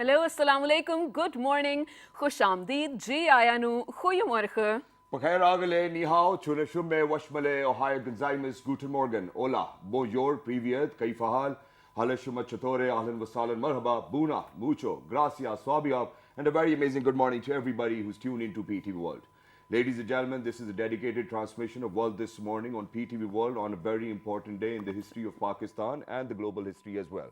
Hello, assalamu alaikum, good morning, خوش آمدید, جی آیا نو, goedemorgen. Pakhair agale, ni hao, chule shumme, washmale, ohio gonzaimes, guten morgen, hola, bonjour, privyet, kaifa hal, hale shumma chatore, ahlan wasalan, marhaba, buna, mucho, gracias, swabiab, and a very amazing good morning to everybody who's tuned into PTV World. Ladies and gentlemen, this is a dedicated transmission of World This Morning on PTV World on a very important day in the history of Pakistan and the global history as well.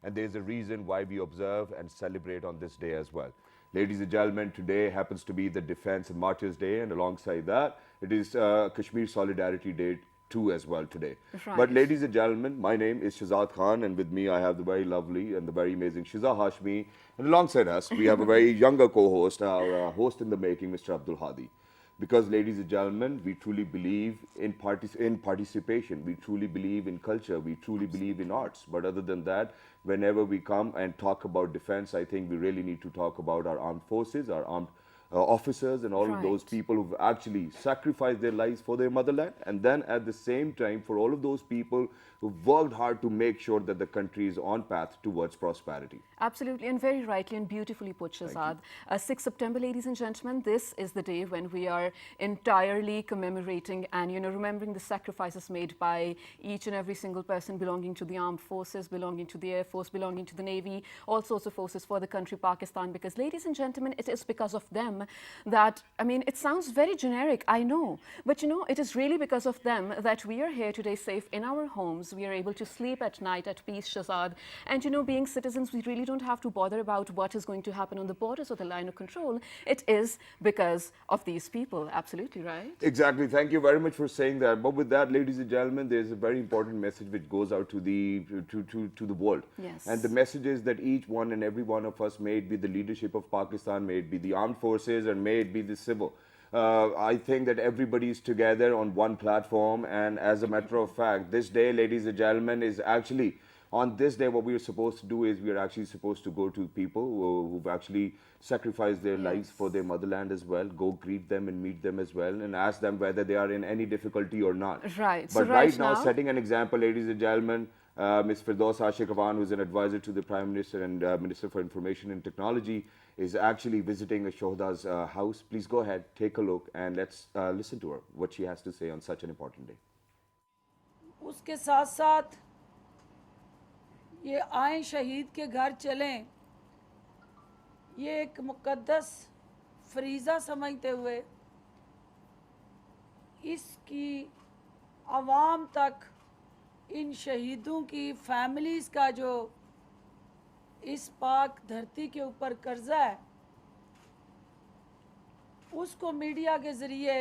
And there's a reason why we observe and celebrate on this day as well. Ladies and gentlemen, today happens to be the Defense and Martyrs Day, and alongside that, it is Kashmir Solidarity Day too as well today. Right. But ladies and gentlemen, my name is Shahzad Khan, and with me I have the very lovely and the very amazing Shiza Hashmi, and alongside us we have a very younger co-host, our host in the making, Mr. Abdul Hadi. Because, ladies and gentlemen, we truly believe in participation, we truly believe in culture, we truly believe in arts. But other than that, whenever we come and talk about defense, I think we really need to talk about our armed forces, our armed officers, and all of those people who've actually sacrificed their lives for their motherland. And then at the same time, for all of those people who've worked hard to make sure that the country is on path towards prosperity. Absolutely, and very rightly and beautifully put, Shahzad. 6 September, ladies and gentlemen, this is the day when we are entirely commemorating and, remembering the sacrifices made by each and every single person belonging to the armed forces, belonging to the Air Force, belonging to the Navy, all sorts of forces for the country Pakistan. Because, ladies and gentlemen, it is because of them that, it sounds very generic, I know, but it is really because of them that we are here today safe in our homes. We are able to sleep at night at peace, Shahzad. And being citizens, we really don't have to bother about what is going to happen on the borders or the line of control. It is because of these people. Absolutely right. Exactly. Thank you very much for saying that. But with that, ladies and gentlemen, there's a very important message which goes out to the world. Yes. And the message is that each one and every one of us, may it be the leadership of Pakistan, may it be the armed forces, and may it be the civil, I think that everybody is together on one platform. And as a matter of fact, this day, ladies and gentlemen, is actually, on this day, what we are supposed to do is we are actually supposed to go to people who've actually sacrificed their lives for their motherland as well, go greet them and meet them as well, and ask them whether they are in any difficulty or not. Right. But so right now, setting an example, ladies and gentlemen, Ms. Firdaus Ashik Khan, who is an advisor to the Prime Minister and Minister for Information and Technology, is actually visiting a Shohda's house. Please go ahead, take a look, and let's listen to her, what she has to say on such an important day. उसके साथ साथ ये आए शहीद के घर चलें, ये एक मुक़द्दस फरीज़ा समझते हुए इसकी आवाम तक इन शहीदों की फैमिलीज़ का जो इस पाक धरती के ऊपर कर्जा है, उसको मीडिया के ज़रिए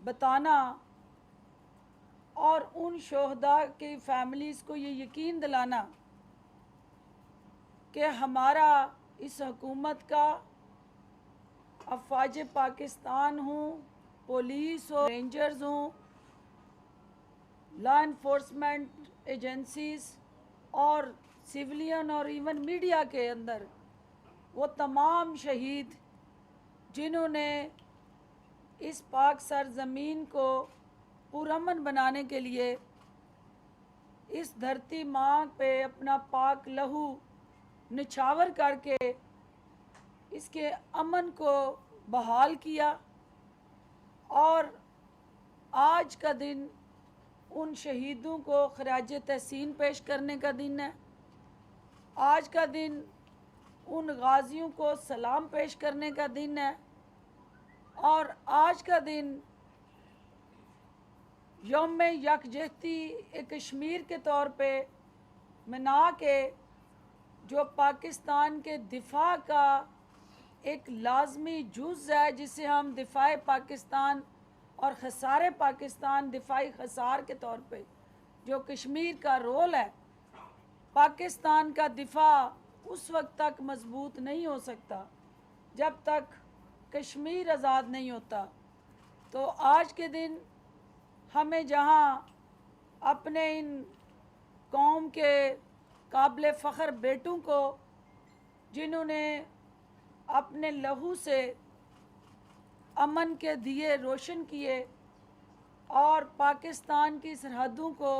बताना और उन शोहदा की फैमिलीज़ को ये यकीन दिलाना कि हमारा इस हुकूमत का अफ़वाज पाकिस्तान हूँ, पुलिस हो, रेंजर्स हों, लॉ इन्फोर्समेंट एजेंसीज़ और सिविलियन और इवन मीडिया के अंदर वो तमाम शहीद जिन्होंने इस पाक सरज़मीन को पुरअमन बनाने के लिए इस धरती माँ पे अपना पाक लहू निछावर करके इसके अमन को बहाल किया, और आज का दिन उन शहीदों को खराज तहसीन पेश करने का दिन है। आज का दिन उन गाजियों को सलाम पेश करने का दिन है, और आज का दिन यौम यकजहती कश्मीर के तौर पे मना के जो पाकिस्तान के दिफा का एक लाजमी जुज़ है, जिसे हम दिफाए पाकिस्तान और खसारे पाकिस्तान, दिफाई खसार के तौर पे जो कश्मीर का रोल है, पाकिस्तान का दिफा उस वक्त तक मजबूत नहीं हो सकता जब तक कश्मीर आज़ाद नहीं होता। तो आज के दिन हमें जहां अपने इन कौम के काबिल फ़ख्र बेटों को, जिन्होंने अपने लहू से अमन के दिए रोशन किए और पाकिस्तान की सरहदों को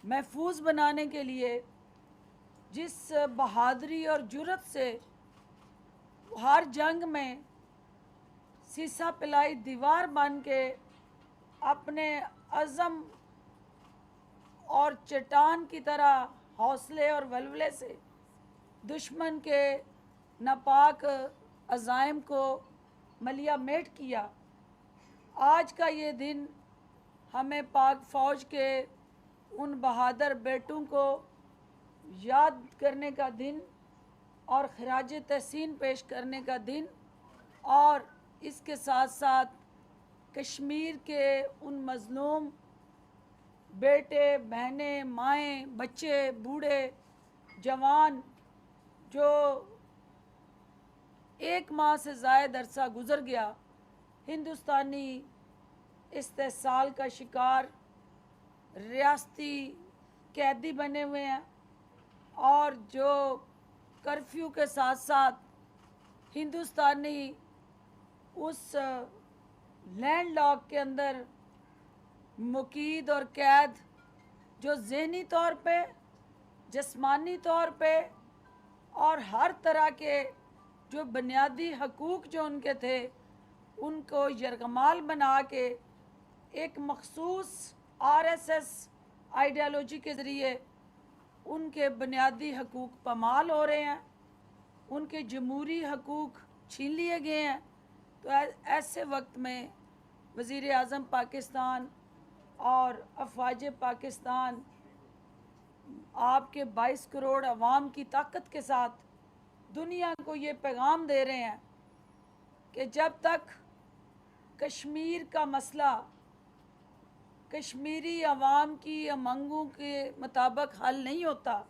महफूज बनाने के लिए جس بہادری اور جرت سے ہر جنگ میں سیسا پلائی دیوار بن کے اپنے عزم اور چٹان کی طرح حوصلے اور ولولے سے دشمن کے ناپاک عزائم کو ملیا میٹ کیا. آج کا یہ دن ہمیں پاک فوج کے ان بہادر بیٹوں کو یاد کرنے کا دن اور خراج تحسین پیش کرنے کا دن، اور اس کے ساتھ ساتھ کشمیر کے ان مظلوم بیٹے بہنیں مائیں بچے بوڑھے جوان جو 1 ماہ سے زائد عرصہ گزر گیا ہندوستانی استحصال کا شکار ریاستی قیدی بنے ہوئے ہیں، اور جو کرفیو کے ساتھ ساتھ ہندوستانی اس لینڈ لاک کے اندر مقید اور قید، جو ذہنی طور پہ جسمانی طور پہ اور ہر طرح کے جو بنیادی حقوق جو ان کے تھے ان کو یرغمال بنا کے ایک مخصوص RSS آئیڈیالوجی کے ذریعے ان کے بنیادی حقوق پامال ہو رہے ہیں، ان کے جمہوری حقوق چھین لیے گئے ہیں. تو ایسے وقت میں وزیر اعظم پاکستان اور افواج پاکستان آپ کے 22 کروڑ عوام کی طاقت کے ساتھ دنیا کو یہ پیغام دے رہے ہیں کہ جب تک کشمیر کا مسئلہ کشمیری عوام کی امنگوں کے مطابق حل نہیں ہوتا،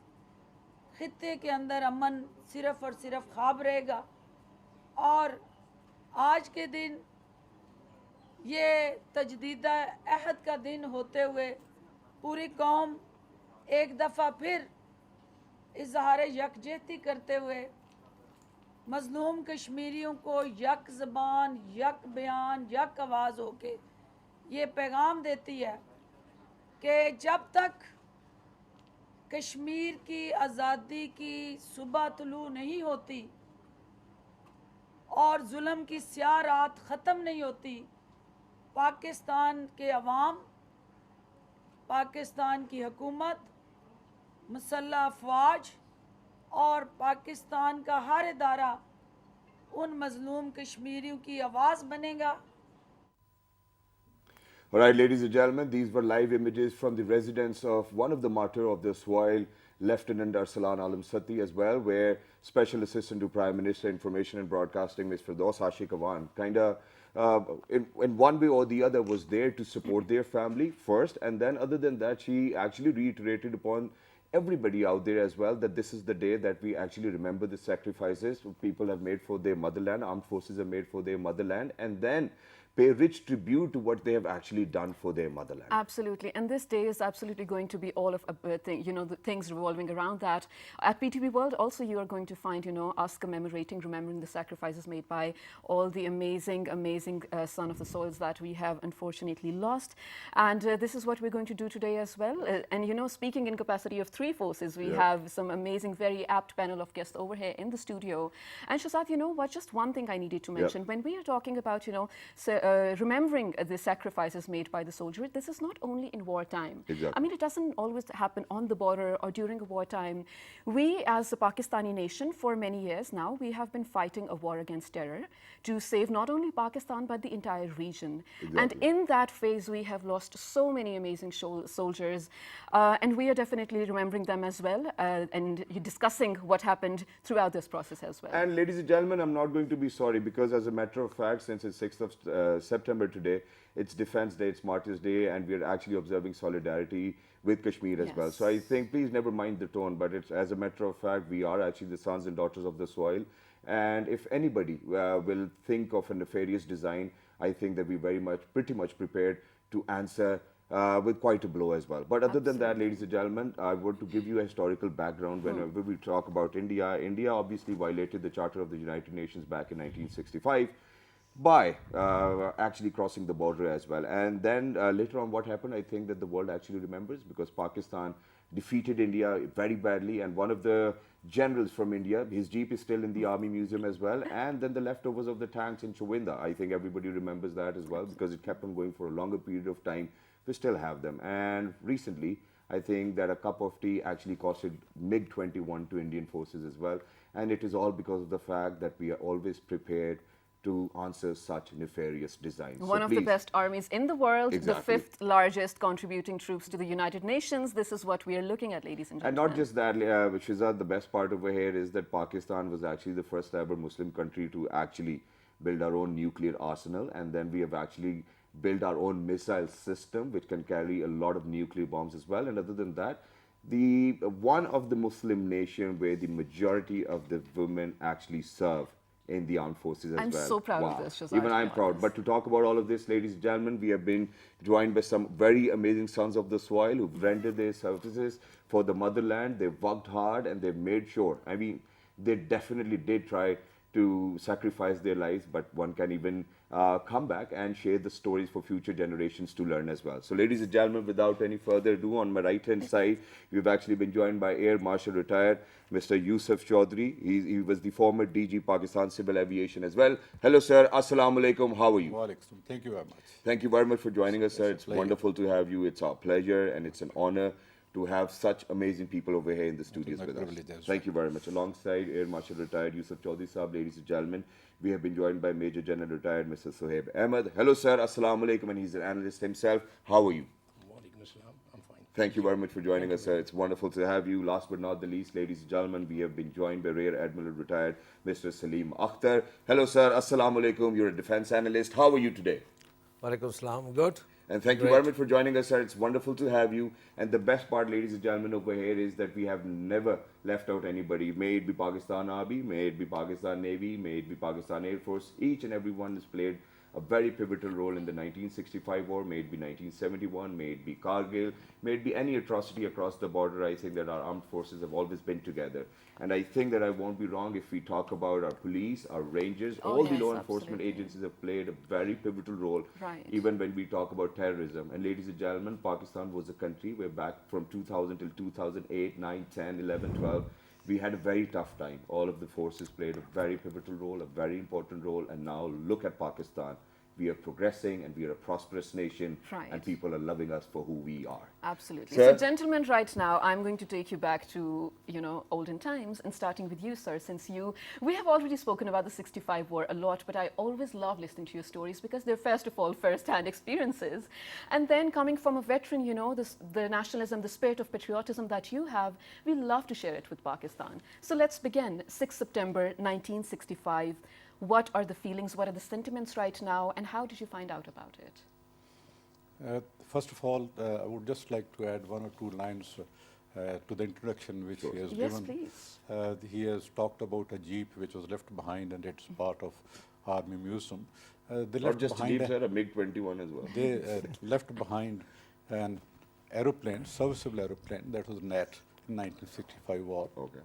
خطے کے اندر امن صرف اور صرف خواب رہے گا. اور آج کے دن یہ تجدیدہ عہد کا دن ہوتے ہوئے پوری قوم ایک دفعہ پھر اظہار یکجہتی کرتے ہوئے مظلوم کشمیریوں کو یک زبان یک بیان یک آواز ہو کے یہ پیغام دیتی ہے کہ جب تک کشمیر کی آزادی کی صبح طلوع نہیں ہوتی اور ظلم کی سیاہ رات ختم نہیں ہوتی، پاکستان کے عوام، پاکستان کی حکومت، مسلح افواج اور پاکستان کا ہر ادارہ ان مظلوم کشمیریوں کی آواز بنے گا. All right, ladies and gentlemen, these were live images from the residence of one of the martyrs of the soil, Lieutenant Arsalan Alam Sati as well, where Special Assistant to Prime Minister Information and Broadcasting, Ms. Firdaus Ashik Awan, kind of in one way or the other was there to support their family first, and then other than that, she actually reiterated upon everybody out there as well that this is the day that we actually remember the sacrifices people have made for their motherland, armed forces have made for their motherland, and then pay rich tribute to what they have actually done for their motherland. Absolutely, and this day is absolutely going to be all of the things revolving around that. At PTV World also you are going to find us commemorating, remembering the sacrifices made by all the amazing son of the soils that we have unfortunately lost, and this is what we're going to do today as well. And speaking in capacity of 3 forces, we have some amazing, very apt panel of guests over here in the studio. And Shazad, what, just one thing I needed to mention. When we are talking about remembering the sacrifices made by the soldier, this is not only in wartime. Exactly. I mean, it doesn't always happen on the border or during a wartime. We, as a Pakistani nation, for many years now, we have been fighting a war against terror to save not only Pakistan but the entire region. Exactly. And in that phase, we have lost so many amazing soldiers, and we are definitely remembering them as well, and discussing what happened throughout this process as well. And ladies and gentlemen, I'm not going to be sorry, because as a matter of fact, since it's 6th of September today, it's Defense Day, it's Martyrs Day, and we're actually observing solidarity with Kashmir as well. So I think, please never mind the tone, but it's, as a matter of fact, we are actually the sons and daughters of the soil. And if anybody will think of a nefarious design, I think that we're pretty much prepared to answer with quite a blow as well. But other than that, ladies and gentlemen, I want to give you a historical background whenever we talk about India. India obviously violated the Charter of the United Nations back in 1965 by actually crossing the border as well. And then later on what happened, I think that the world actually remembers, because Pakistan defeated India very badly, and one of the generals from India, his jeep is still in the army museum as well, and then the leftovers of the tanks in Chawinda. I think everybody remembers that as well because it kept on going for a longer period of time. We still have them. And recently, I think that a cup of tea actually costed MiG-21 to Indian forces as well. And it is all because of the fact that we are always prepared to answer such nefarious designs. One of the best armies in the world, Exactly. the fifth largest contributing troops to the United Nations. This is what we are looking at, ladies and And gentlemen. not just that, Shizad, the best part over here is that Pakistan was actually the first ever Muslim country to actually build our own nuclear arsenal. And then we have actually built our own missile system, which can carry a lot of nuclear bombs as well. And other than that, the one of the Muslim nation where the majority of the women actually serve in the armed forces as I'm well. so proud of this, Shazad, Even to I'm be proud. honest. But to talk about all of this, ladies and gentlemen, we have been joined by some very amazing sons of the soil who've rendered their services for the motherland. They've worked hard and they've made sure. I mean, they definitely did try to sacrifice their lives, but one can even come back and share the stories for future generations to learn as well. So, ladies and gentlemen, without any further ado, on my right-hand side, we've actually been joined by Air Marshal retired Mr. Yusuf Chaudhry. He was the former DG Pakistan Civil Aviation as well. Hello, sir. Assalamu alaikum. How are you? Walaikum. Thank you very much. Thank you very much for joining us, sir. It's pleasure. wonderful to have you. It's our pleasure and it's an honor to have such amazing people over here in the studios my with us. privilege as Thank you very much. Alongside Air Marshal retired Yusuf Chaudhry Saab, ladies and gentlemen, we have been joined by Major General retired Mr. Sohaib Ahmed. Hello, sir. Assalamu alaikum. And he's an analyst himself. How are you? Walaikum assalam. I'm fine. Thank you very much for joining us, sir. It's wonderful to have you. Last but not the least, ladies and gentlemen, we have been joined by Rear Admiral retired Mr. Salim Akhtar. Hello, sir. Assalamu alaikum. You're a defense analyst. How are you today? Walaikum salam. Good. And thank you very much for joining us, sir. It's wonderful to have you. And the best part, ladies and gentlemen, over here is that we have never left out anybody. May it be Pakistan Army, may it be Pakistan Navy, may it be Pakistan Air Force. Each and every one has played a very pivotal role in the 1965 war, may it be 1971, may it be Kargil, may it be any atrocity across the border. I think that our armed forces have always been together. And I think that I won't be wrong if we talk about our police, our rangers, Oh, all the yes, law enforcement absolutely. agencies have played a very pivotal role, Right. even when we talk about terrorism. And ladies and gentlemen, Pakistan was a country where back from 2000 till 2008, 9, 10, 11, 12, we had a very tough time. All of the forces played a very pivotal role, a very important role. And now look at Pakistan. We are progressing and we are a prosperous nation, Right. and people are loving us for who we are. Absolutely. Sir? So, gentlemen, right now, I'm going to take you back to, olden times, and starting with you, sir, since we have already spoken about the 65 war a lot, but I always love listening to your stories because they're, first of all, first-hand experiences. And then coming from a veteran, the nationalism, the spirit of patriotism that you have, we love to share it with Pakistan. So let's begin. 6 September 1965. What are the feelings, what are the sentiments right now, and how did you find out about it? First of all, I would just like to add one or two lines to the introduction which he has Yes, given. please. He has talked about a jeep which was left behind, and it's part of Army Museum. They Not left just a behind Jeep, sir, a MiG-21 as well. they left behind an aeroplane, serviceable aeroplane, that was NAT in 1965 war. Okay.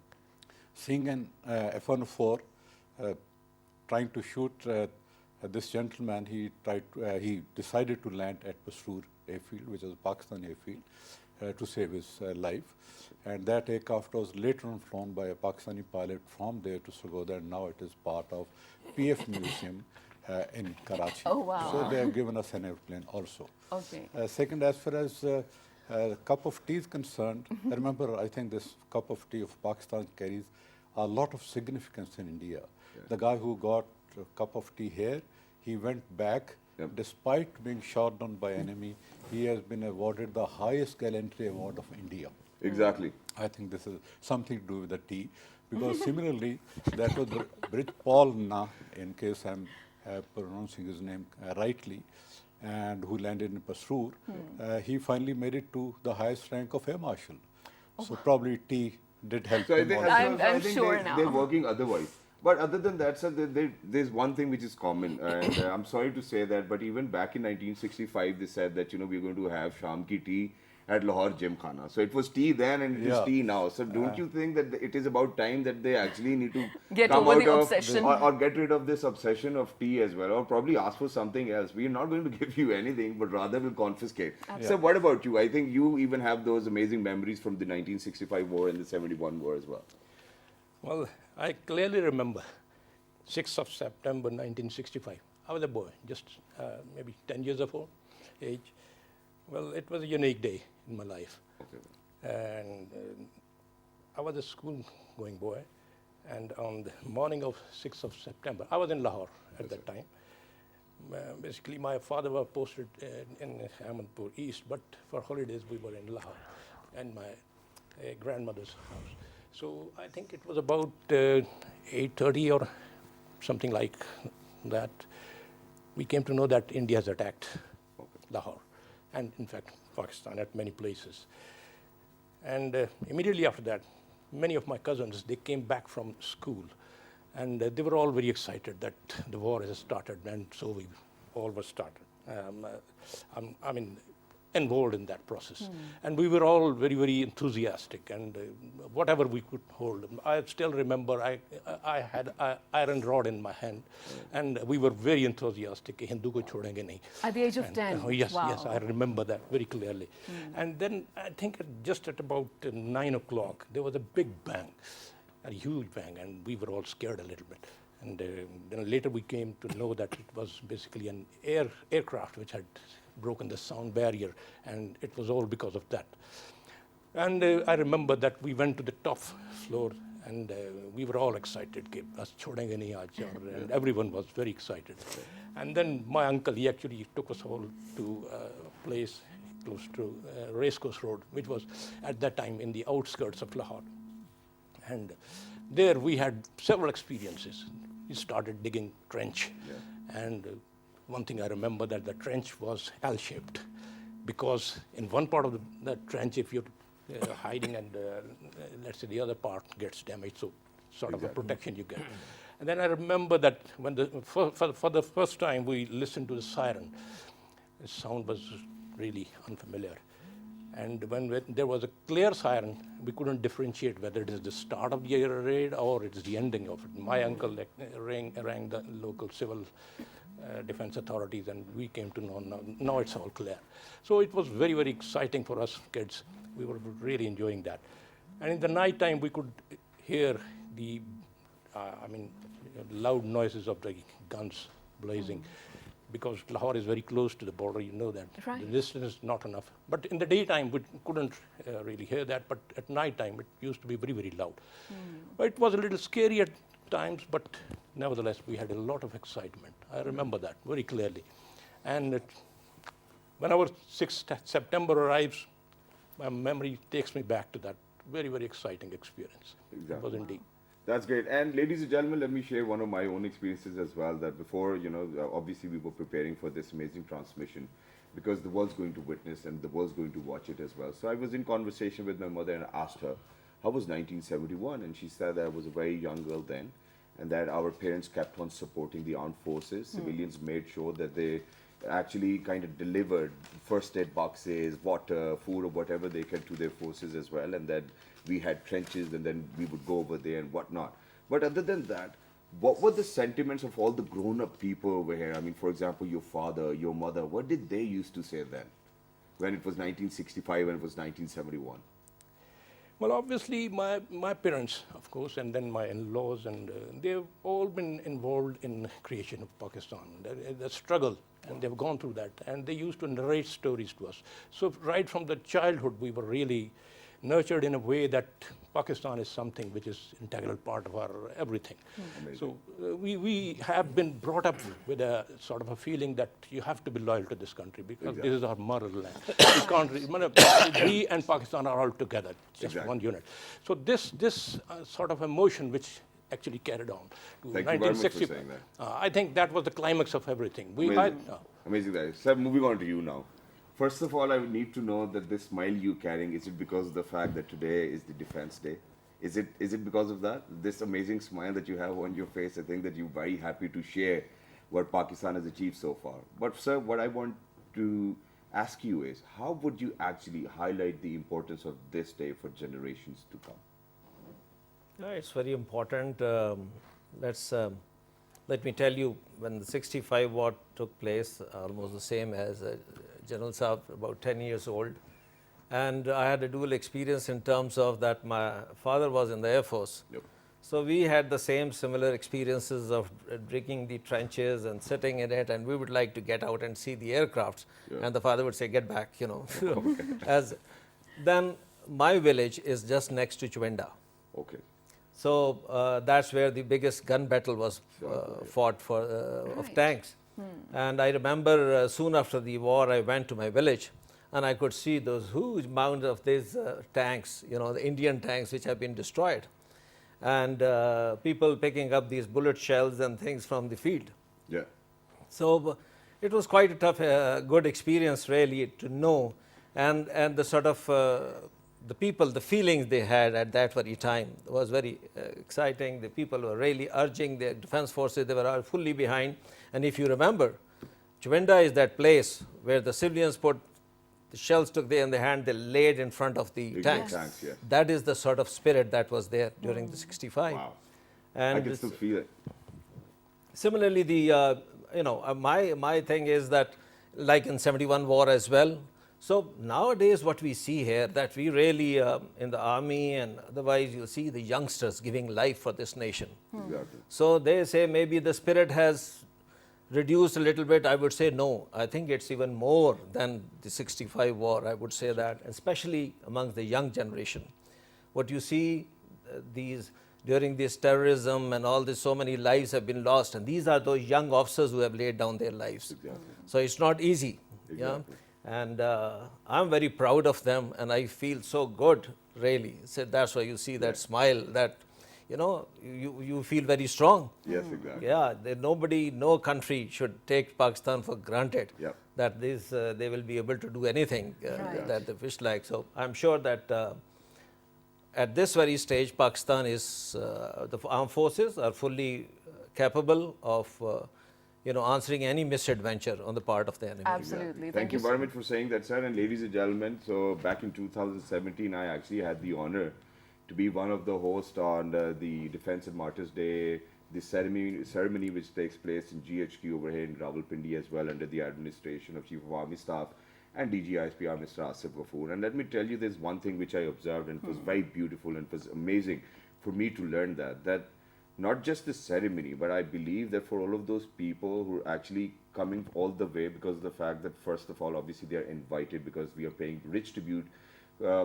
Seeing an F-104 trying to shoot this gentleman, he decided to land at Pasrur airfield, which is a Pakistan airfield, to save his life. And that aircraft was later on flown by a Pakistani pilot from there to Sargodha, and now it is part of PF Museum in Karachi. Oh, wow. So they have given us an airplane also. Okay. Second, as far as cup of tea is concerned, I remember, I think this cup of tea of Pakistan carries a lot of significance in India. The guy who got a cup of tea here, he went back. Yep. Despite being shot down by enemy, he has been awarded the highest gallantry award of India. Exactly. I think this is something to do with the tea, because similarly, that was Bridge Paul Na, in case I'm pronouncing his name rightly, and who landed in Pasrur. He finally made it to the highest rank of Air Marshal. So probably tea did help So I him think, also. I'm sure they're, now. they're working otherwise. But other than that, sir, there's one thing which is common, and I'm sorry to say that, but even back in 1965, they said that we're going to have Sham ki tea at Lahore Gymkhana. So it was tea then and it is Yeah. tea now. So don't you think that it is about time that they actually need to Get come over out the of obsession. or get rid of this obsession of tea as well, or probably ask for something else? We are not going to give you anything, but rather will confiscate. So what about you? I think you even have those amazing memories from the 1965 war and the 71 war as well. Well, I clearly remember 6th of September 1965. I was a boy, just maybe 10 years of age. Well, it was a unique day in my life. And I was a school-going boy. And on the morning of 6th of September, I was in Lahore at that time. Basically, my father was posted in Ahmedpur East, but for holidays we were in Lahore and my grandmother's house. So I think it was about 8:30 or something like that. We came to know that India has attacked Lahore, and in fact Pakistan at many places. And immediately after that, many of my cousins, they came back from school, and they were all very excited that the war has started, and so we all were started. I mean, involved in that process. And we were all very, very enthusiastic, and whatever we could hold. I still remember I had an iron rod in my hand, and we were very enthusiastic. Hindu ko chhodenge nahi. At the age of And, 10? yes, Wow. yes, I remember that very clearly. And then I think just at about 9 o'clock, there was a big bang, a huge bang, and we were all scared a little bit. And then later we came to know that it was basically an aircraft which had broken the sound barrier, and it was all because of that. And I remember that we went to the top floor, and we were all excited. And everyone was very excited. And then my uncle, he actually took us all to a place close to Racecourse Road, which was at that time in the outskirts of Lahore. And there we had several experiences. We started digging trench, and one thing I remember that the trench was L-shaped, because in one part of the trench, if you're hiding and let's say the other part gets damaged, so sort of a protection you get. And then I remember that when for the first time we listened to the siren, the sound was really unfamiliar. And when there was a clear siren, we couldn't differentiate whether it is the start of the raid or it is the ending of it. My uncle rang the local civil defense authorities, and we came to know now it's all clear. So it was very, very exciting for us kids. We were really enjoying that. And in the night time, we could hear the, loud noises of the guns blazing. Because Lahore is very close to the border, you know that. Right. The distance is not enough. But in the daytime, we couldn't really hear that. But at night time, it used to be very, very loud. But it was a little scary at times, but nevertheless, we had a lot of excitement. I remember that very clearly. And when our 6th September arrives, my memory takes me back to that very, very exciting experience. Exactly. It was indeed. That's great. And ladies and gentlemen, let me share one of my own experiences as well, that before, obviously we were preparing for this amazing transmission because the world's going to witness and the world's going to watch it as well. So I was in conversation with my mother and I asked her, how was 1971? And she said that I was a very young girl then, and that our parents kept on supporting the armed forces. Civilians made sure that they actually kind of delivered first aid boxes, water, food, or whatever they could to their forces as well, and that we had trenches and then we would go over there and whatnot. But other than that, what were the sentiments of all the grown-up people over here? I mean, for example, your father, your mother, what did they used to say then when it was 1965 and it was 1971? Well, obviously, my parents, of course, and then my in-laws, and they've all been involved in the creation of Pakistan, the struggle, and they've gone through that, and they used to narrate stories to us. So right from the childhood, we were really nurtured in a way that Pakistan is something which is integral part of our everything. So we have been brought up with a sort of a feeling that you have to be loyal to this country because this is our motherland. We can't, we and Pakistan are all together, just one unit. So this sort of emotion which actually carried on to Thank you very much for 1960. saying that. I think that was the climax of everything. Amazing, guys. So moving on to you now. First of all, I would need to know that this smile you're carrying, is it because of the fact that today is the Defense Day? Is it because of that? This amazing smile that you have on your face, I think that you're very happy to share what Pakistan has achieved so far. But sir, what I want to ask you is, how would you actually highlight the importance of this day for generations to come? Yeah, it's very important. Let me tell you, when the 65 war took place, almost the same as General Saab, about 10 years old, and I had a dual experience in terms of that my father was in the Air Force. Yep. So we had the similar experiences of digging the trenches and sitting in it, and we would like to get out and see the aircrafts. Yeah. And the father would say, "Get back," you know. As then, my village is just next to Chwenda. Okay. So that's where the biggest gun battle was fought for of Right. tanks. And I remember soon after the war, I went to my village, and I could see those huge mounds of these tanks, you know, the Indian tanks which have been destroyed, and people picking up these bullet shells and things from the field. Yeah. So it was quite a tough, good experience really to know, and the sort of the people, the feelings they had at that very time was very exciting. The people were really urging the defense forces; they were all fully behind. And if you remember, Chwenda is that place where the civilians put the shells, took they in the hand, they laid in front of the Big tanks. tanks, yes. That is the sort of spirit that was there during the 65. Wow. And I can this- still feel it. Similarly, the my thing is that, like in 71 war as well. So nowadays, what we see here, that we really in the army and otherwise, you see the youngsters giving life for this nation. Exactly. So they say maybe the spirit has reduced a little bit. I would say no. I think it's even more than the 65 war. I would say that, especially amongst the young generation. What you see during this terrorism and all this, so many lives have been lost, and these are those young officers who have laid down their lives. Exactly. So it's not easy. Yeah? Exactly. And I'm very proud of them, and I feel so good, really. So that's why you see that smile, that, you feel very strong. Yes, exactly. Yeah, no country should take Pakistan for granted. Yep. That they will be able to do anything Right. that they wish like. So I'm sure that at this very stage, Pakistan is, the armed forces are fully capable of, answering any misadventure on the part of the enemy. Absolutely. Thank you very much for saying that, sir. And ladies and gentlemen, so back in 2017, I actually had the honor to be one of the hosts on the Defense and Martyrs Day, the ceremony which takes place in GHQ over here in Rawalpindi as well, under the administration of Chief of Army Staff and DGISPR, Mr. Asif Ghafoor. And let me tell you, there's one thing which I observed, and it was very beautiful, and it was amazing for me to learn that not just the ceremony, but I believe that for all of those people who are actually coming all the way, because of the fact that, first of all, obviously they are invited because we are paying rich tribute,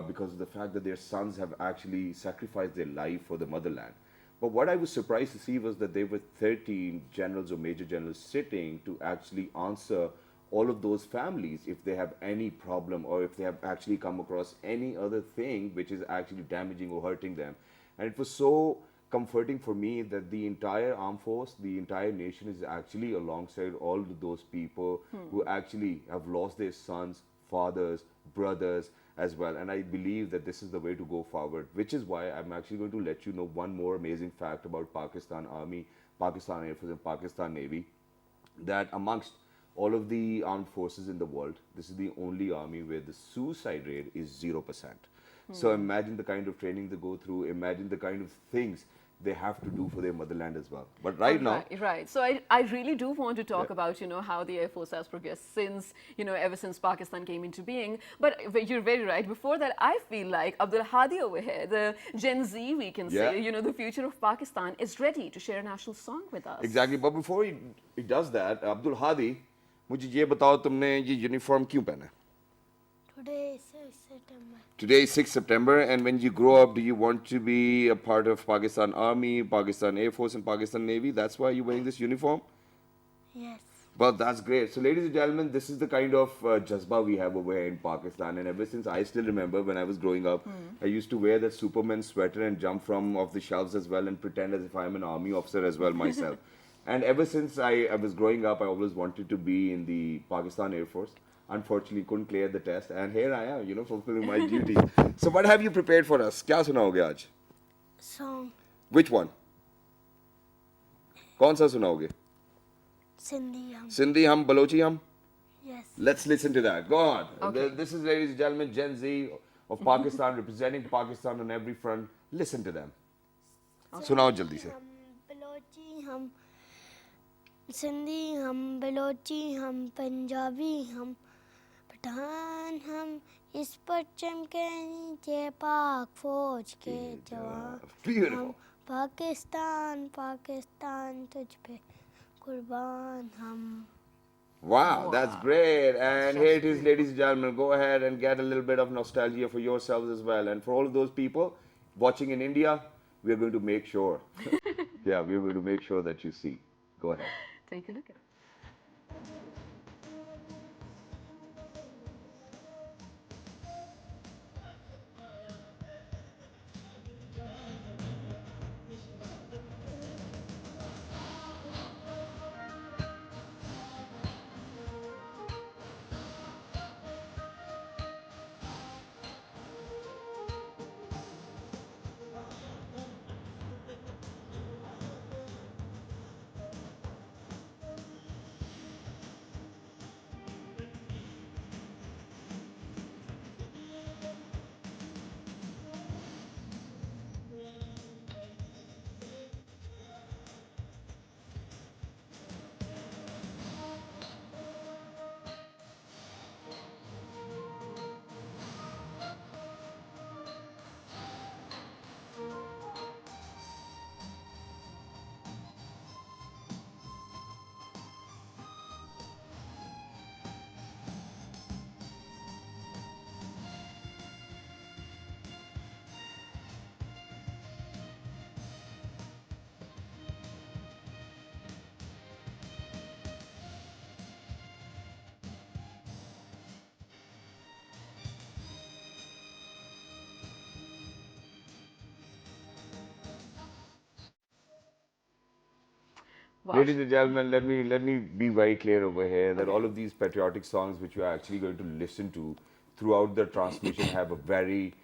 because of the fact that their sons have actually sacrificed their life for the motherland. But what I was surprised to see was that there were 13 generals or major generals sitting to actually answer all of those families if they have any problem, or if they have actually come across any other thing which is actually damaging or hurting them. And it was so comforting for me that the entire armed force, the entire nation is actually alongside all of those people who actually have lost their sons, fathers, brothers as well. And I believe that this is the way to go forward, which is why I'm actually going to let you know one more amazing fact about Pakistan Army, Pakistan Air Force and Pakistan Navy, that amongst all of the armed forces in the world, this is the only army where the suicide rate is 0%. So imagine the kind of training they go through, imagine the kind of things they have to do for their motherland as well. But right now, Right. So I really do want to talk about, how the Air Force has progressed since, ever since Pakistan came into being. But you're very right. Before that, I feel like Abdul Hadi over here, the Gen Z, we can say, the future of Pakistan, is ready to share a national song with us. exactly. But before he does that, Abdul Hadi, मुझे ये बताओ तुमने ये uniform क्यों पहना है? Today is 6 September. Today is 6 September, and when you grow up, do you want to be a part of Pakistan Army, Pakistan Air Force, and Pakistan Navy? That's why you're wearing this uniform? Yes. Well, that's great. So, ladies and gentlemen, this is the kind of jazba we have over here in Pakistan. And ever since I still remember when I was growing up, I used to wear that Superman sweater and jump from off the shelves as well and pretend as if I'm an army officer as well myself. And ever since I was growing up, I always wanted to be in the Pakistan Air Force. Unfortunately, couldn't clear the test. And here I am, fulfilling my duty. So, what have you prepared for us? क्या सुनाओगे आज? Song Which one? कौन सा सुनाओगे? Sindhi hum. Sindhi hum, Balochi hum? Yes. Let's listen to that. Go on. Okay. This is, ladies and gentlemen, Gen Z of Pakistan representing Pakistan on every front. Listen to them. सुनाओ जल्दी से. हम बलोची हम सिंधी हम बलोची हम पंजाबी हम पठान हम इस परचम के नीचे पाक फौज के जवान Beautiful. हम पाकिस्तान पाकिस्तान तुझ पे कुर्बान हम. Wow, that's great. And here it is, ladies and gentlemen. Go ahead and get a little bit of nostalgia for yourselves as well. And for all of those people watching in India, we're going to make sure. Yeah, we're going to make sure that you see. Go ahead. Take a look at it. Wow. Ladies and gentlemen, let me be very clear over here that all of these patriotic songs which you are actually going to listen to throughout the transmission have a very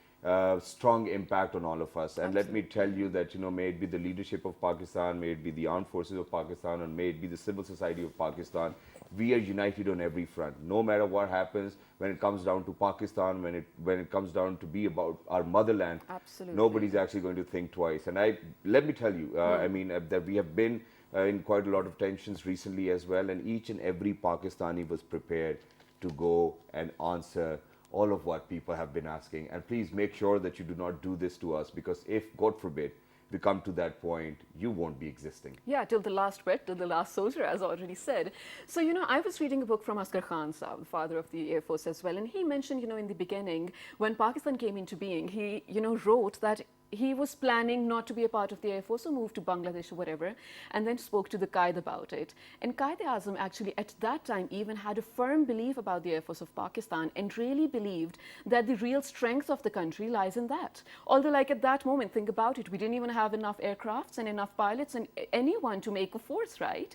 strong impact on all of us. And let me tell you that, may it be the leadership of Pakistan, may it be the armed forces of Pakistan, and may it be the civil society of Pakistan, we are united on every front. No matter what happens, when it comes down to Pakistan, when it comes down to be about our motherland, Absolutely. nobody's actually going to think twice. And let me tell you, that we have been in quite a lot of tensions recently as well, and each and every Pakistani was prepared to go and answer all of what people have been asking. And please make sure that you do not do this to us, because if, God forbid, we come to that point, you won't be existing. Yeah, till the last breath, till the last soldier, as already said. So, I was reading a book from Asghar Khan Saab, the father of the Air Force as well, and he mentioned, in the beginning, when Pakistan came into being, he, wrote that he was planning not to be a part of the Air Force or move to Bangladesh or whatever, and then spoke to the Qaid about it. And Qaid-e-Azam actually at that time even had a firm belief about the Air Force of Pakistan and really believed that the real strength of the country lies in that. Although like at that moment, think about it, we didn't even have enough aircrafts and enough pilots and anyone to make a force, right?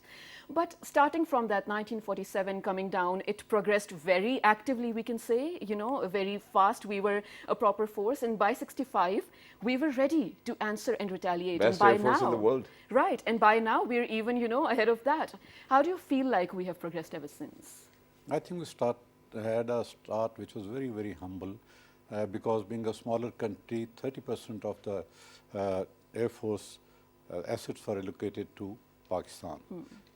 But starting from that 1947 coming down, it progressed very actively, we can say, very fast. We were a proper force, and by 65, we were ready to answer and retaliate. Best and by Air Force now, in the world. Right, and by now we're even, ahead of that. How do you feel like we have progressed ever since? I think we had a start which was very, very humble, because being a smaller country, 30% of the Air Force assets were allocated to Pakistan.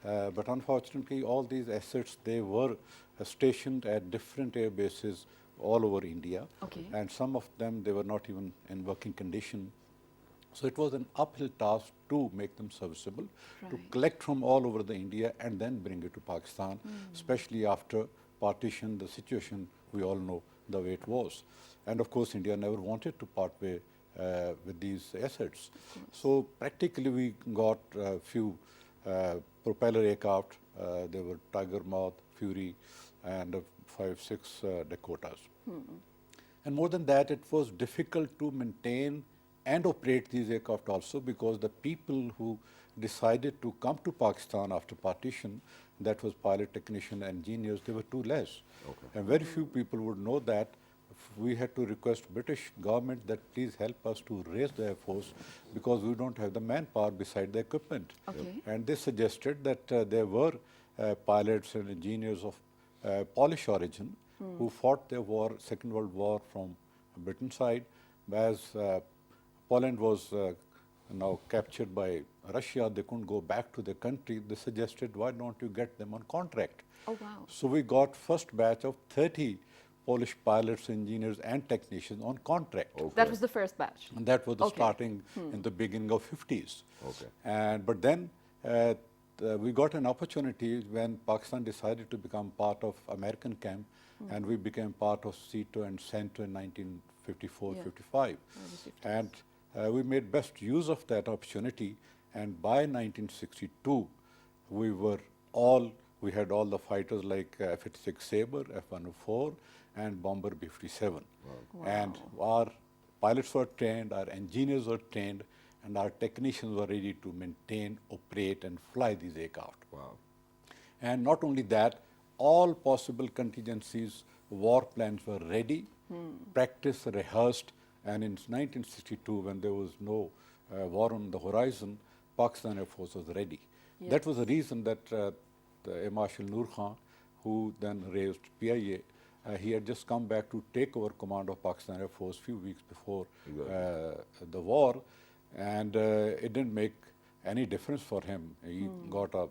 But unfortunately, all these assets, they were stationed at different air bases all over India. Okay. And some of them, they were not even in working condition. So it was an uphill task to make them serviceable, to collect from all over the India and then bring it to Pakistan, especially after partition, the situation, we all know the way it was. And of course, India never wanted to part way with these assets. So practically we got a few propeller aircraft. There were Tiger Moth, Fury, and 5-6 Dakotas. And more than that, it was difficult to maintain and operate these aircraft also, because the people who decided to come to Pakistan after partition, that was pilot, technician, engineers, they were too less. Okay. And very few people would know that. We had to request British government that please help us to raise the Air Force, because we don't have the manpower beside the equipment. Okay. And they suggested that there were pilots and engineers of Polish origin who fought the war, Second World War from Britain side. As Poland was now captured by Russia, they couldn't go back to their country. They suggested, why don't you get them on contract? Oh, wow. So we got first batch of 30 Polish pilots, engineers and technicians on contract. That was the first batch. And that was the Okay. starting in the beginning of 50s. Okay. But then we got an opportunity when Pakistan decided to become part of American camp, and we became part of CETO and CENTO in 1954, Yeah. 55. And we made best use of that opportunity. And by 1962, we had all the fighters like F-86 Sabre, F-104, and Bomber B-57. And our pilots were trained, our engineers were trained, and our technicians were ready to maintain, operate, and fly these aircraft. Wow. And not only that, all possible contingencies, war plans were ready, practiced, rehearsed, and in 1962, when there was no war on the horizon, Pakistan Air Force was ready. That was the reason that Air Marshal Noor Khan, who then raised PIA, he had just come back to take over command of Pakistan Air Force few weeks before the war, and it didn't make any difference for him. He got a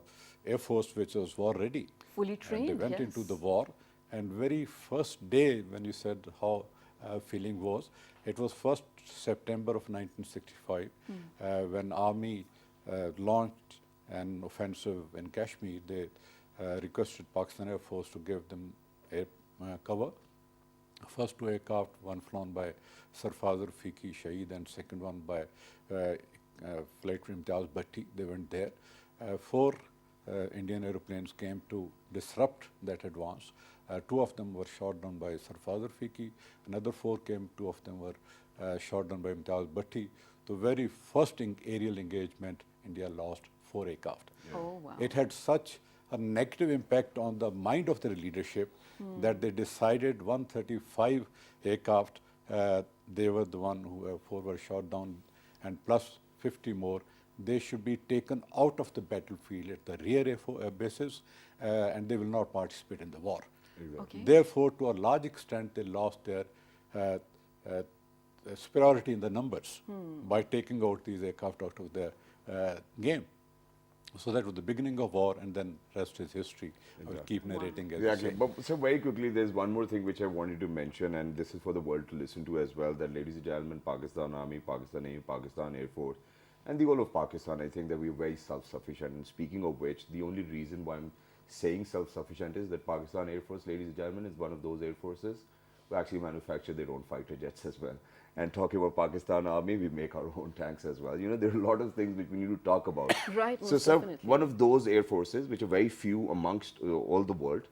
Air Force which was war ready. Fully trained, And they went yes. into the war, and very first day when you said how feeling was, it was 1st September of 1965 when Army launched an offensive in Kashmir. They requested Pakistan Air Force to give them air cover. First two aircraft, one flown by Sarfazar Fiqi Shaheed and second one by Flight Imtiaz Bhatti. They went there. Four Indian aeroplanes came to disrupt that advance. Two of them were shot down by Sarfazar Fiqi. Another four came, two of them were shot down by Imtiaz Bhatti. The very first aerial engagement, India lost 4 aircraft. Oh, wow. It had such a negative impact on the mind of their leadership that they decided 135 aircraft, they were the one who 4 were shot down, and plus 50 more, they should be taken out of the battlefield at the rear bases, and they will not participate in the war. Okay. Therefore, to a large extent, they lost their superiority in the numbers by taking out these aircraft out of the game. So that was the beginning of war, and then rest is history. I will keep narrating as Exactly. I say. But so very quickly, there's one more thing which I wanted to mention, and this is for the world to listen to as well, that ladies and gentlemen, Pakistan Army, Pakistan Navy, Pakistan Air Force, and the whole of Pakistan, I think that we're very self-sufficient. And speaking of which, the only reason why I'm saying self-sufficient is that Pakistan Air Force, ladies and gentlemen, is one of those air forces who actually manufacture their own fighter jets as well. And talking about Pakistan Army, we make our own tanks as well. You know, there are a lot of things which we need to talk about. Right, So, most sir, definitely. one of those air forces, which are very few amongst all the world,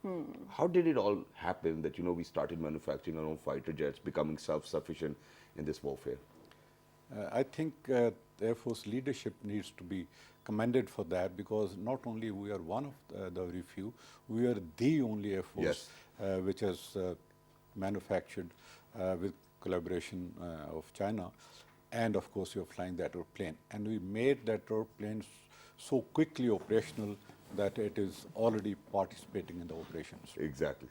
how did it all happen that, you know, we started manufacturing our own fighter jets, becoming self-sufficient in this warfare? I think the Air Force leadership needs to be commended for that, because not only we are one of the very few, we are the only Air Force which has manufactured with collaboration of China, and of course you're flying that airplane. And we made that airplane so quickly operational that it is already participating in the operations. Exactly.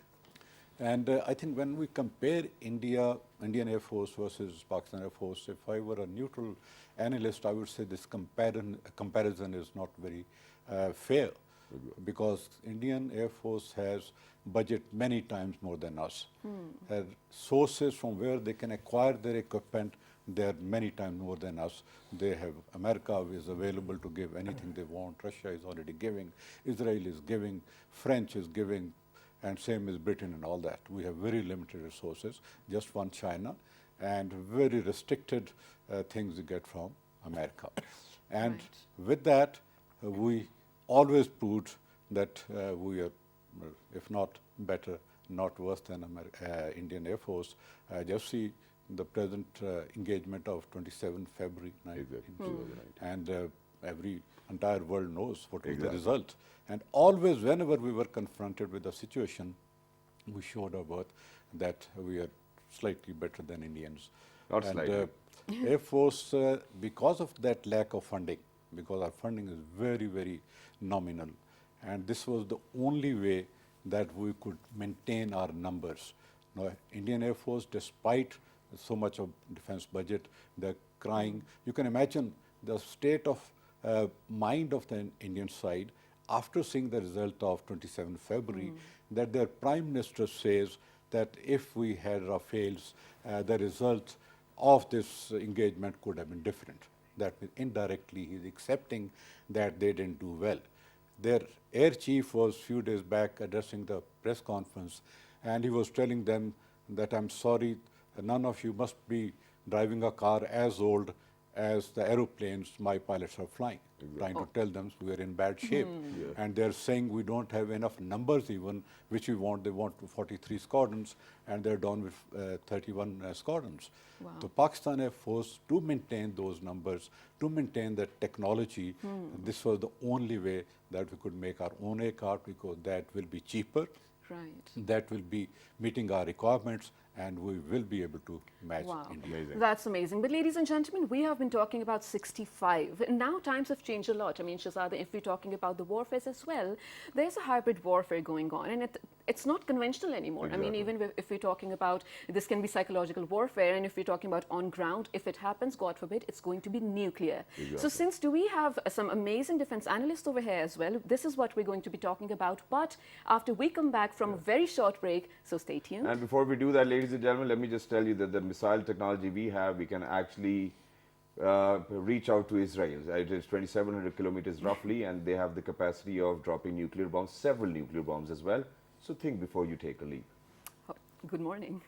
And I think when we compare Indian Air Force versus Pakistan Air Force, if I were a neutral analyst, I would say this comparison is not very fair, because Indian Air Force has budget many times more than us. Sources from where they can acquire their equipment, they're many times more than us. They have America is available to give anything they want. Russia is already giving. Israel is giving. French is giving. And same as Britain and all that. We have very limited resources, just one China, and very restricted things we get from America. And with that, we always proved that we are, if not better, not worse than Indian Air Force. Just see the present engagement of 27 February 2009. And every entire world knows what was the result. And always, whenever we were confronted with a situation, we showed our worth that we are slightly better than Indians. Not and slightly. Air Force, because of that lack of funding, because our funding is very, very nominal, and this was the only way that we could maintain our numbers. Now, Indian Air Force, despite so much of defense budget, they're crying. You can imagine the state of mind of the Indian side after seeing the result of 27 February, that their Prime Minister says that if we had Rafales, the result of this engagement could have been different. That indirectly he's accepting that they didn't do well. Their air chief was few days back addressing the press conference, and he was telling them that I'm sorry, none of you must be driving a car as old as the aeroplanes my pilots are flying, trying to tell them we're in bad shape. And they're saying we don't have enough numbers even, which we want. They want 43 squadrons, and they're down with 31 squadrons. So Pakistan Air Force, to maintain those numbers, to maintain that technology, this was the only way that we could make our own aircraft, because that will be cheaper. Right. That will be meeting our requirements, and we will be able to match India. Amazing. That's amazing. But ladies and gentlemen, we have been talking about 65. And now times have changed a lot. I mean, Shahzada, if we're talking about the warfare as well, there's a hybrid warfare going on, and it's not conventional anymore. I mean, even if we're talking about, this can be psychological warfare, and if we're talking about on ground, if it happens, God forbid, it's going to be nuclear. So since we have some amazing defense analysts over here as well, this is what we're going to be talking about. But after we come back from a very short break, so stay tuned. And before we do that, ladies and gentlemen, let me just tell you that the missile technology we have, we can actually reach out to Israel. It is 2,700 kilometers roughly, and they have the capacity of dropping nuclear bombs, several nuclear bombs as well. So think before you take a leap. Oh, good morning.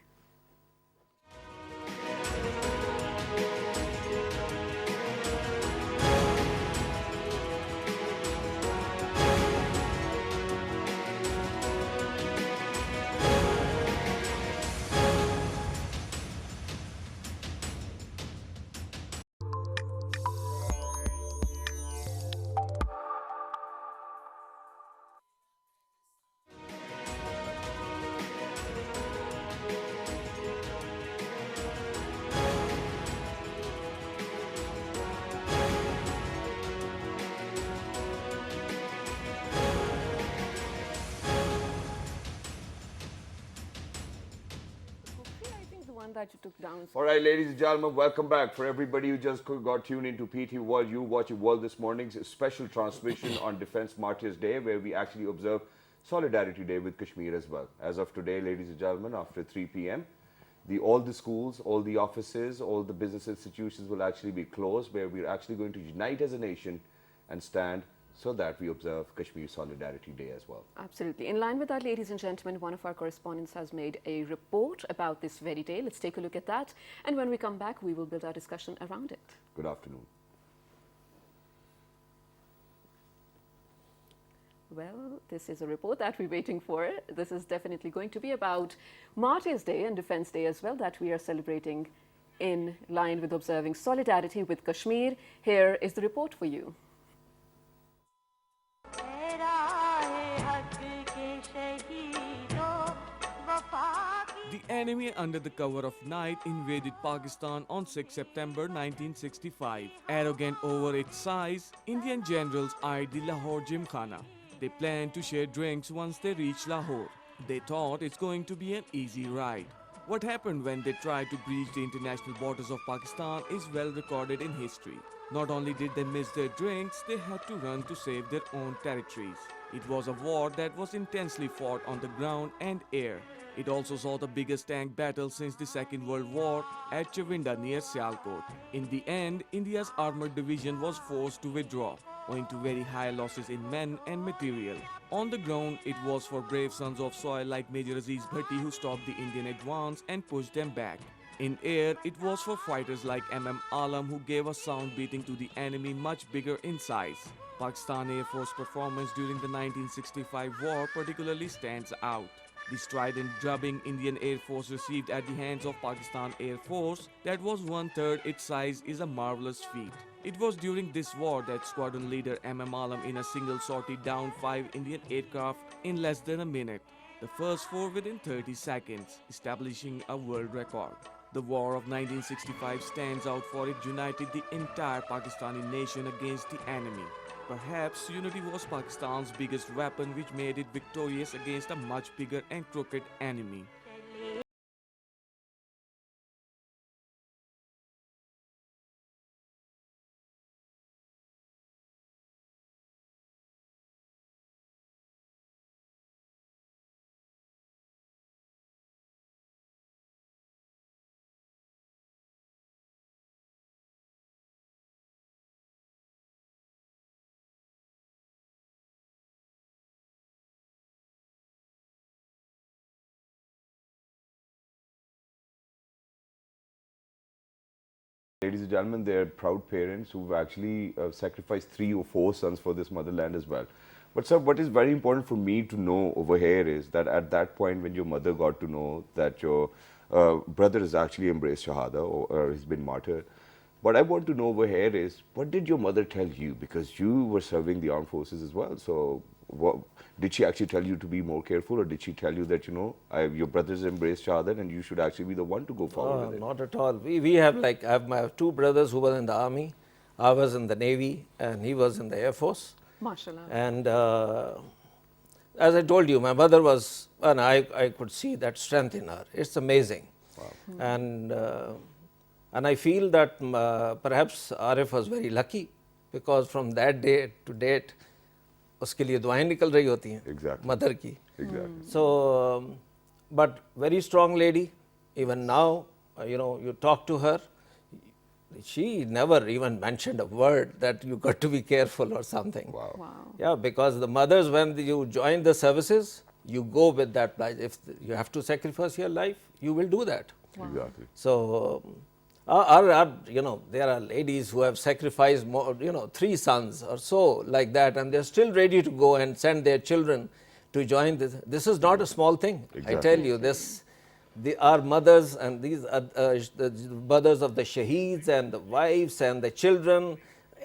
That you took down. All right, ladies and gentlemen, welcome back. For everybody who just got tuned into PT World, you watching World this morning's special transmission on Defense Martyrs Day, where we actually observe Solidarity Day with Kashmir as well. As of today, ladies and gentlemen, after 3 p.m., all the schools, all the offices, all the business institutions will actually be closed, where we're actually going to unite as a nation and stand so that we observe Kashmir Solidarity Day as well. Absolutely. In line with that, ladies and gentlemen, one of our correspondents has made a report about this very day. Let's take a look at that. And when we come back, we will build our discussion around it. Good afternoon. Well, this is a report that we're waiting for. This is definitely going to be about Martyrs Day and Defense Day as well, that we are celebrating in line with observing solidarity with Kashmir. Here is the report for you. The enemy under the cover of night invaded Pakistan on 6 September 1965. Arrogant over its size, Indian generals eyed the Lahore Gymkhana. They planned to share drinks once they reached Lahore. They thought it's going to be an easy ride. What happened when they tried to breach the international borders of Pakistan is well recorded in history. Not only did they miss their drinks, they had to run to save their own territories. It was a war that was intensely fought on the ground and air. It also saw the biggest tank battle since the Second World War at Chavinda near Sialkot. In the end, India's armored division was forced to withdraw, owing to very high losses in men and material. On the ground, it was for brave sons of soil like Major Aziz Bhatti who stopped the Indian advance and pushed them back. In air, it was for fighters like MM Alam who gave a sound beating to the enemy much bigger in size. Pakistan Air Force performance during the 1965 war particularly stands out. The strident drubbing Indian Air Force received at the hands of Pakistan Air Force, that was 1/3 its size, is a marvelous feat. It was during this war that squadron leader MM Alam in a single sortie downed 5 Indian aircraft in less than a minute, the first 4 within 30 seconds, establishing a world record. The war of 1965 stands out for it united the entire Pakistani nation against the enemy. Perhaps unity was Pakistan's biggest weapon, which made it victorious against a much bigger and crooked enemy. Ladies and gentlemen, they're proud parents who've actually sacrificed 3 or 4 sons for this motherland as well. But sir, what is very important for me to know over here is that at that point when your mother got to know that your brother has actually embraced Shahada or he's been martyred, what I want to know over here is, what did your mother tell you? Because you were serving the armed forces as well. So did she actually tell you to be more careful, or did she tell you that, you know, your brother's embraced Shahada and you should actually be the one to go forward with it? Not at all. We have like, I have my 2 brothers who were in the army. I was in the Navy and he was in the Air Force. MashaAllah. And as I told you, my mother was, and I could see that strength in her. It's amazing. Wow. And I feel that perhaps Arif was very lucky, because from that day to date, उसके लिए दुआएं निकल रही होती हैं, Exactly. Mother की. Exactly. So, but very strong lady. Even now, you know, you talk to her, she never even mentioned a word that you got to be careful or something. Wow. Wow. Yeah, because the mothers, when you join the services, you go with that pledge. If you have to sacrifice your life, you will do that. Exactly. So, you know, there are ladies who have sacrificed more, you know, 3 sons or so like that, and they're still ready to go and send their children to join this. This is not a small thing. Exactly. I tell you, this, our mothers, and these are the mothers of the shaheeds and the wives and the children.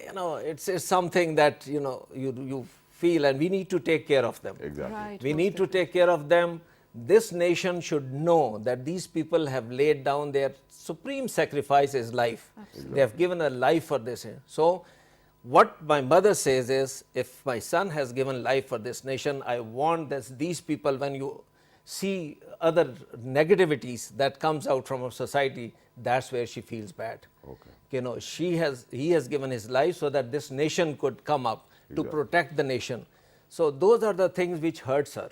You know, it's something that, you know, you feel, and we need to take care of them. Exactly. Right. We most need to take care of them. This nation should know that these people have laid down their supreme sacrifice is life. Absolutely. They have given a life for this. So, what my mother says is, if my son has given life for this nation, I want these people, when you see other negativities that comes out from our society, that's where she feels bad. Okay. You know, he has given his life so that this nation could come up to protect the nation. So those are the things which hurts her.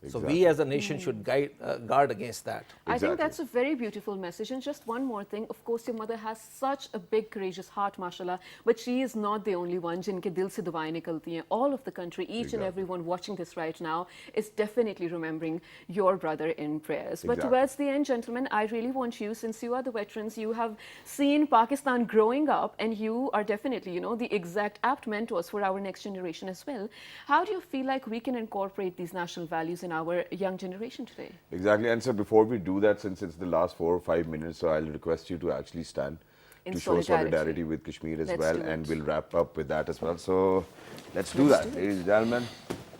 So we as a nation should guard against that. I think that's a very beautiful message. And just one more thing, of course, your mother has such a big, courageous heart, mashallah, but she is not the only one. Jinke dil se duaein nikalti hain. All of the country, each and everyone watching this right now is definitely remembering your brother in prayers. But towards the end, gentlemen, I really want you, since you are the veterans, you have seen Pakistan growing up, and you are definitely, you know, the exact apt mentors for our next generation as well. How do you feel like we can incorporate these national values in our young generation today? Exactly. And so before we do that, since it's the last 4 or 5 minutes, so I'll request you to actually stand In to show solidarity. solidarity with Kashmir as Let's well, do and it. we'll wrap up with that as well. So let's do that. Ladies and gentlemen,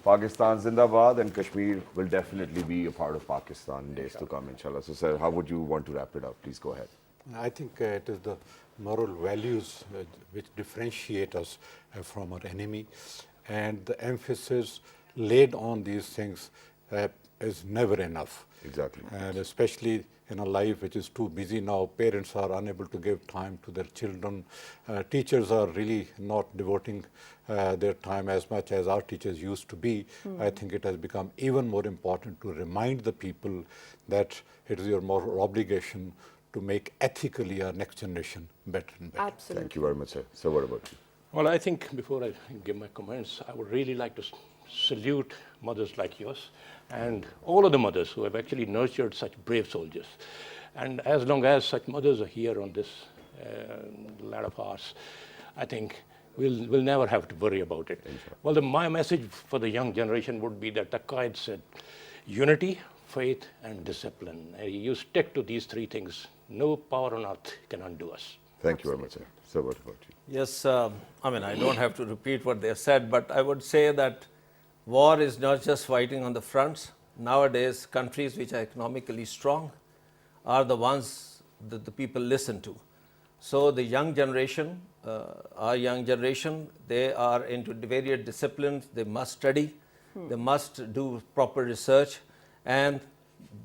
Pakistan Zindabad, and Kashmir will definitely be a part of Pakistan in days to come, inshallah. So sir, how would you want to wrap it up? Please go ahead. I think it is the moral values which differentiate us from our enemy, and the emphasis laid on these things is never enough. Exactly. And especially in a life which is too busy now, parents are unable to give time to their children. Teachers are really not devoting their time as much as our teachers used to be. I think it has become even more important to remind the people that it is your moral obligation to make ethically our next generation better and better. Absolutely. Thank you very much, sir. So what about you? Well, I think before I give my comments, I would really like to salute mothers like yours and all of the mothers who have actually nurtured such brave soldiers. And as long as such mothers are here on this land of ours, I think we'll never have to worry about it. Well, my message for the young generation would be that the Qaid said, unity, faith, and discipline. You stick to these 3 things. No power on earth can undo us. Thank you very much, sir. So what about you? Yes, I mean, I don't have to repeat what they have said, but I would say that war is not just fighting on the fronts. Nowadays, countries which are economically strong are the ones the people listen to. So the young generation, our young generation, they are into various disciplines. They must study, they must do proper research, and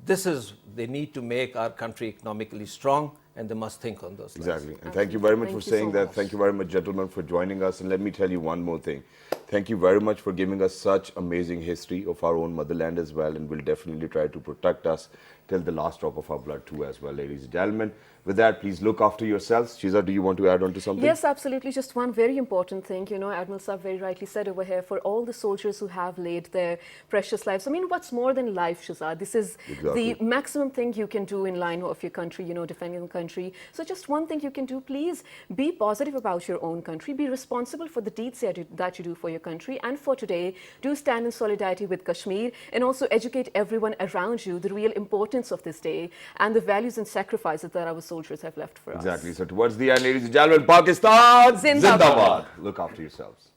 this is, they need to make our country economically strong, and they must think on those lines. Exactly. And thank you very much Thank for you saying so that. much. Thank you very much, gentlemen, for joining us. And let me tell you one more thing. Thank you very much for giving us such amazing history of our own motherland as well. And we'll definitely try to protect us till the last drop of our blood too as well, ladies and gentlemen. With that, please look after yourselves. Shiza, do you want to add on to something? Yes, absolutely. Just one very important thing, you know, Admiral Saab very rightly said over here, for all the soldiers who have laid their precious lives. I mean, what's more than life, Shahzad? This is Exactly. the maximum thing you can do in line of your country, you know, defending the country. So just one thing you can do, please be positive about your own country, be responsible for the deeds that you do for your country. And for today, do stand in solidarity with Kashmir, and also educate everyone around you the real importance of this day and the values and sacrifices that our soldiers have left for us. Exactly. So towards the end, ladies and gentlemen, Pakistan Zindabad. Look after yourselves.